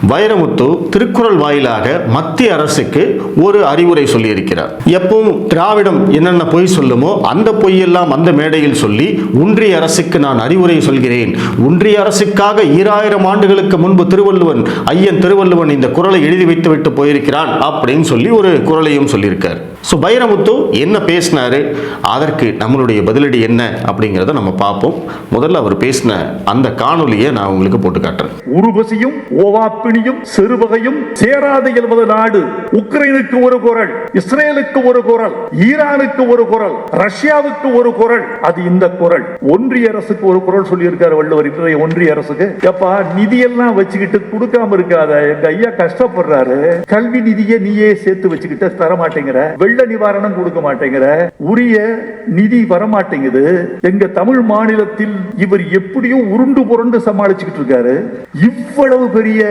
வைரமுத்து திருக்குறள் வாயிலாக மத்திய அரசுக்கு ஒரு அறிவுரை சொல்லியிருக்கிறார். எப்பவும் திராவிடம் என்னென்ன பொய் சொல்லுமோ அந்த பொய்யெல்லாம் அந்த மேடையில் சொல்லி ஒன்றிய அரசுக்கு நான் அறிவுரை சொல்கிறேன். ஒன்றிய அரசுக்காக 2000 ஆண்டுகளுக்கு முன்பு ஐயன் திருவள்ளுவன் இந்த குறளை எழுதி வைத்து விட்டு போயிருக்கிறான் அப்படின்னு சொல்லி ஒரு குறளையும் சொல்லியிருக்கார். வைரமுத்து என்ன பேசினாரு, அதற்கு நம்மளுடைய பதிலடி என்ன அப்படிங்கிறத நம்ம பார்ப்போம். முதல்ல அவர் பேசின அந்த காணொலியை நான் உங்களுக்கு போட்டு காட்டுறேன். உருவசியும் ஓவாப்பிணியும் செருவகையும் சேராது என்பது நாடு. உக்ரைனுக்கு ஒரு குறள், இஸ்ரேலுக்கு ஒரு குறள், ஈரானுக்கு ஒரு குறள், ரஷ்யாவுக்கு ஒரு குறள். அது இந்த குறள். ஒன்றிய அரசுக்கு ஒரு குறள் சொல்லி இருக்காரு வள்ளுவர். இன்றைய ஒன்றிய அரசுக்கு எப்பா நிதியெல்லாம் வச்சுக்கிட்டு கொடுக்காம இருக்காத, எங்க ஐயா கஷ்டப்படுறாரு. கல்வி நிதியை நீயே சேர்த்து வச்சுக்கிட்டு தர மாட்டேங்கிற, வெள்ள நிவாரணம் கொடுக்க மாட்டேங்கிற, உரிய நிதி வரமாட்டேங்குது. எங்க தமிழ் மாநிலத்தில் இவர் எப்படியோ உருண்டு புரண்டு சமாளிச்சுக்கிட்டு இருக்காரு. இவ்வளவு பெரிய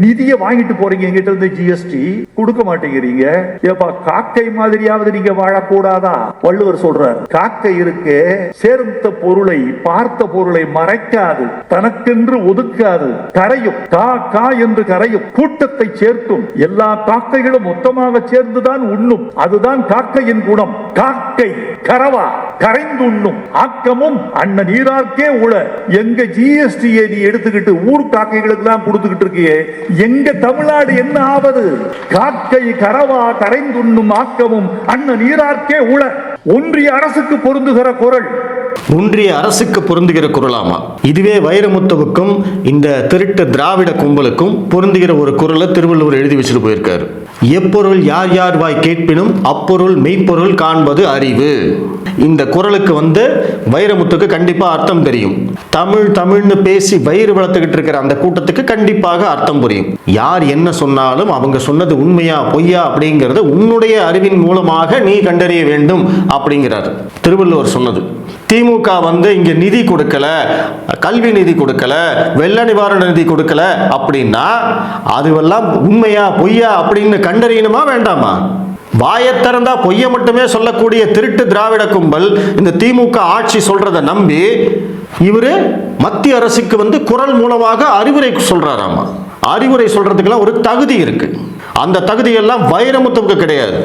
நிதியை வாங்கிட்டு போறீங்க எங்கிட்ட இருந்து, ஜிஎஸ்டி கொடுக்க மாட்டேங்கிறீங்க. ஏப்பா காக்கை மாதிரியாவது நீங்க வாழக்கூடாதா? வள்ளுவர் சொல்றார், காக்கை இருக்கு சேர்ந்த பொருளை பார்த்த பொருளை மறைக்காது, தனக்கென்று ஒதுக்காது, கரையும் கா கா என்று கரையும், கூட்டத்தை சேர்க்கும், எல்லா காக்கைகளும் மொத்தமாக சேர்ந்துதான் உண்ணும். அதுதான் காக்கையின் குணம். காக்கை கரவா கரைந்து உண்ணும் ஆக்கமும் அண்ணன் நீரார்க்கே உள. எங்க ஜிஎஸ்டியை நீ எடுத்துக்கிட்டு ஊர் காக்கைகளுக்கு எல்லாம் கொடுத்துக்கிட்டு இருக்கியே, எங்க தமிழ்நாடு என்ன ஆவது? காக்கை கரவா கரைந்துண்ணும் ஆக்கமும் அண்ணன் நீரார்க்கே உள. ஒன்றிய அரசுக்கு பொருந்துகிற குறள். ஒன்றிய அரசுக்கு பொருந்துகிற குறளாமா? இதுவே வைரமுத்துவுக்கும் இந்த திருட்டு திராவிட கும்பலுக்கும் பொருந்துகிற ஒரு குறளை திருவள்ளுவர் எழுதி வச்சுட்டு போயிருக்காரு. எப்பொருள் யார் யார் வாய் கேட்பினும் அப்பொருள் மெய்ப்பொருள் காண்பது அறிவு. இந்த குறளுக்கு வைரமுத்துக்கு கண்டிப்பா அர்த்தம் தெரியும். தமிழ்னு பேசி வயிறு வளர்த்துக்கிட்டு இருக்கிற அந்த கூட்டத்துக்கு கண்டிப்பாக அர்த்தம் புரியும். யார் என்ன சொன்னாலும் அவங்க சொன்னது உண்மையா பொய்யா அப்படிங்கறத உன்னுடைய அறிவின் மூலமாக நீ கண்டறிய வேண்டும் அப்படிங்கிறார் திருவள்ளுவர் சொன்னது. திமுக இங்க நிதி கொடுக்கல, கல்வி நிதி கொடுக்கல, வெள்ள நிவாரண நிதி கொடுக்கல அப்படின்னா அதுவெல்லாம் உண்மையா பொய்யா அப்படின்னு கண்டறியணுமா வேண்டாமா? வாயை திறந்தா பொய்ய மட்டுமே சொல்லக்கூடிய திருட்டு திராவிட கும்பல் இந்த திமுக ஆட்சி சொல்றதை நம்பி இவரு மத்திய அரசுக்கு குறள் மூலமாக அறிவுரை சொல்றாராமா. அறிவுரை சொல்றதுக்கெல்லாம் ஒரு தகுதி இருக்கு. அந்த தகுதி எல்லாம் வைரமுத்துவுக்கு கிடையாது.